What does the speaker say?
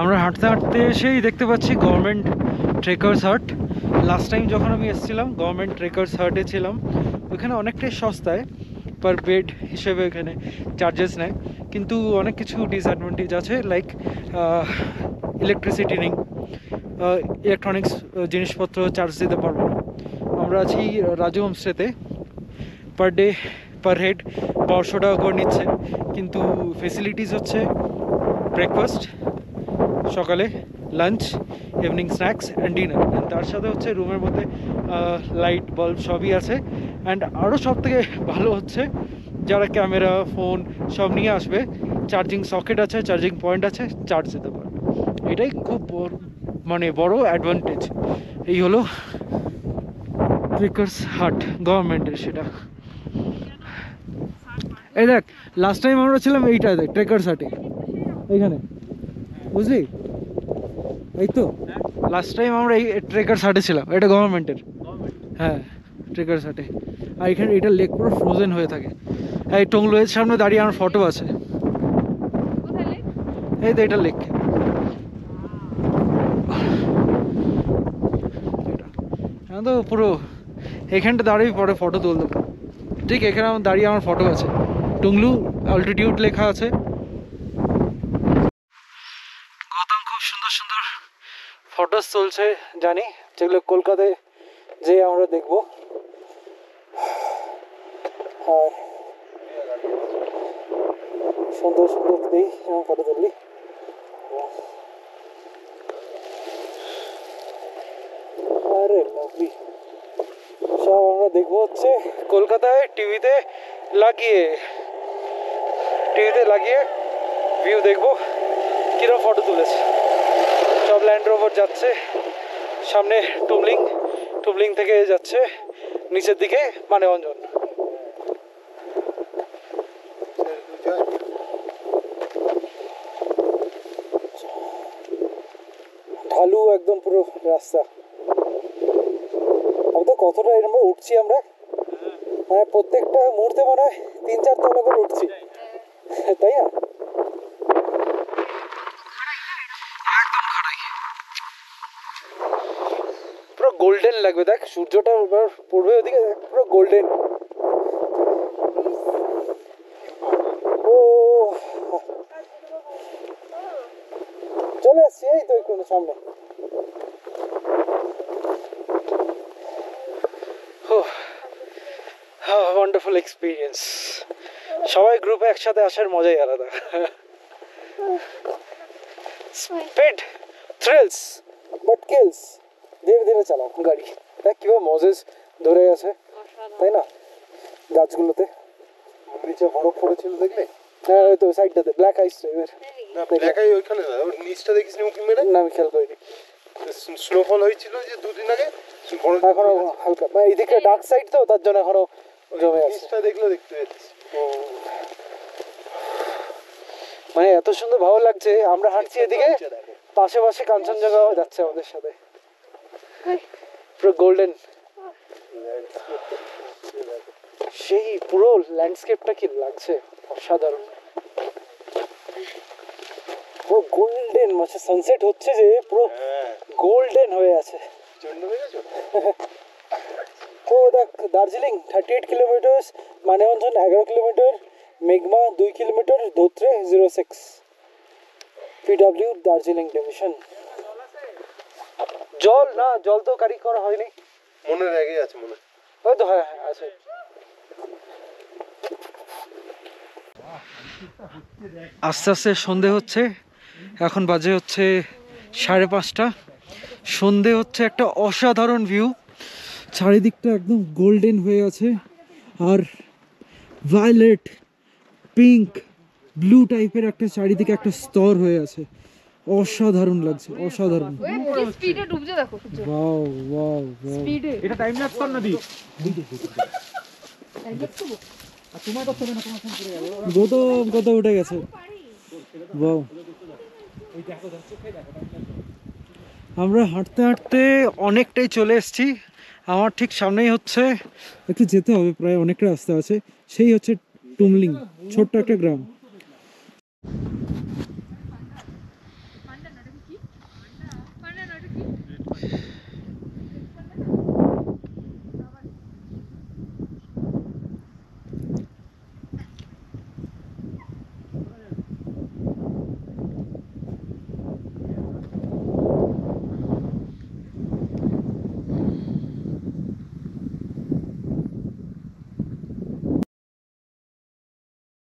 আমরা হাঁটতে হাঁটতে এসেই দেখতে পাচ্ছি গভর্নমেন্ট ট্রেকার্স হাট। লাস্ট টাইম যখন আমি এসেছিলাম গভর্নমেন্ট ট্রেকার্স হাটে ছিলাম, ওখানে অনেকটাই সস্তায় পার বেড হিসেবে এখানে চার্জেস নেয়, কিন্তু অনেক কিছু ডিসঅ্যাডভান্টেজ আছে, লাইক ইলেকট্রিসিটি নেই, ইলেকট্রনিক্স জিনিসপত্র চার্জ দিতে পারবো না। আমরা আছি রাজু হোমস্টেতে, পার ডে পার হেড 1200 টাকা করে নিচ্ছে, কিন্তু ফেসিলিটিস হচ্ছে ব্রেকফাস্ট সকালে, lunch, evening snacks and dinner, and তার সাথে হচ্ছে রুমের মধ্যে লাইট বাল্ব সবই আছে। অ্যান্ড আরও সব থেকে ভালো হচ্ছে যারা ক্যামেরা ফোন সব নিয়ে আসবে, চার্জিং সকেট আছে, চার্জিং পয়েন্ট আছে, চার্জ দিতে পারবে। এটাই খুব মানে বড় অ্যাডভান্টেজ। এই হলো ট্রেকার্স হাট গভর্নমেন্টের। সেটা এই দেখ, লাস্ট টাইম আমরা ছিলাম এইটা দেখ ট্রেকার্স হাটে, এইখানে বুঝলি, এই তো লাস্ট টাইম আমরা এই ট্রেকার্স হাটে ছিলাম, এটা গভর্নমেন্টের। হ্যাঁ, ট্রেকার্স হাটে। আর এখানে এটা লেক পুরো ফ্রোজেন হয়ে থাকে। এই টংলুয়ের সামনে দাঁড়িয়ে আমার ফটো আছে, এই তো এটা লেক। তো পুরো এখানটা দাঁড়িয়ে পরে ফটো তুলে দেবো। ঠিক এখানে আমার দাঁড়িয়ে আমার ফটো আছে, টুংলু অল্টিটিউড লেখা আছে। গৌতম খুব সুন্দর সুন্দর ফটোস তুলছে জানি, যেগুলো কলকাতায় যে আমরা দেখবো। আর সুন্দর সুন্দর দিই এরকম ফটো তুললি। আরে লাভলি, সব আমরা দেখবো হচ্ছে কলকাতায় টিভিতে লাগিয়ে ভিউ দেখবো কিরকম ফটো তুলেছে। সব ল্যান্ড রোভার যাচ্ছে সামনে, টুবলিং থেকে যাচ্ছে নিচের দিকে মানেভঞ্জন। ঢালু একদম পুরো রাস্তা। আমি তো কতটা এরকম উঠছি আমরা, মানে প্রত্যেকটা মুহূর্তে মনে হয় 3-4 তলা করে উঠছি, তাই না? পুরো গোল্ডেন লাগবে, দেখ সূর্যটা পড়বে ওদিকে, পুরো গোল্ডেন। ও চলে আসছি, এই তো কোনো সামনে। Wonderful experience. সবাই গ্রুপে একসাথে আসার মজাই আলাদা। Speed thrills but kills. ধীরে ধীরে চালাও গাড়ি, দেখ কিভাবে মজেস ধরে গেছে, তাই না? গাছগুলোতে নিচে বরফ পড়েছিল দেখলে? হ্যাঁ, ওই তো সাইডটাতে ব্ল্যাক আইস টাইপের। না, ব্ল্যাক আই ওইখানে না, ওর নিচটা দেখিস নি উঁকি মেরে? না, আমি খেয়াল করিনি। স্নোফল হয়েছিল যে 2 দিন আগে, এখনো হালকা, মানে এইদিকে ডার্ক সাইড তো, তার জন্য এখনো জমে আছে। নিচটা দেখলে দেখতে পাচ্ছিস। মানে এত সুন্দর ভালো লাগছে, আমরা হাঁটছি এদিকে, পাশে পাশে কাঞ্চনজঙ্ঘা যাচ্ছে আমাদের সাথে, পুরো গোল্ডেন। সেই পুরো ল্যান্ডস্কেপটা কি লাগছে, অসাধারণ, পুরো গোল্ডেন। মানে সানসেট হচ্ছে যে পুরো গোল্ডেন হয়ে আছে। তো দেখ, দার্জিলিং 38 কিলোমিটার, মানেভঞ্জন 11 কিলোমিটার, মেঘমা 2 kilometre, Dhotrey 06, PW Darjeeling division. জল না, জল তো কারি করা হয়নি, মনে রেগে আছে মনে হয়। ওই তো, হ্যাঁ হ্যাঁ আছে। আস্তে আস্তে সন্ধে হচ্ছে, এখন বাজে হচ্ছে 5:30। সন্ধে হচ্ছে, একটা অসাধারণ ভিউ, চারিদিকটা একদম গোল্ডেন হয়ে আছে, আর ভায়োলেট, পিঙ্ক, ব্লু টাইপের একটা চারিদিকে একটা স্তর হয়ে আছে, অসাধারণ লাগছে, অসাধারণ। স্পিডে ডুবছে দেখো সূর্য। ওয়াও ওয়াও ওয়াও, স্পিডে এটা টাইম ল্যাপস কর না দি। আর তোমার করতে হবে না, তোমার ফোন করে যাবে। কত উঠে গেছে, ওয়াও। আমরা হাঁটতে হাঁটতে অনেকটাই চলে এসেছি। আমার ঠিক সামনেই হচ্ছে, একটু যেতে হবে, প্রায় অনেকটা রাস্তা আছে, সেই হচ্ছে টুমলিং, ছোট্ট একটা গ্রাম।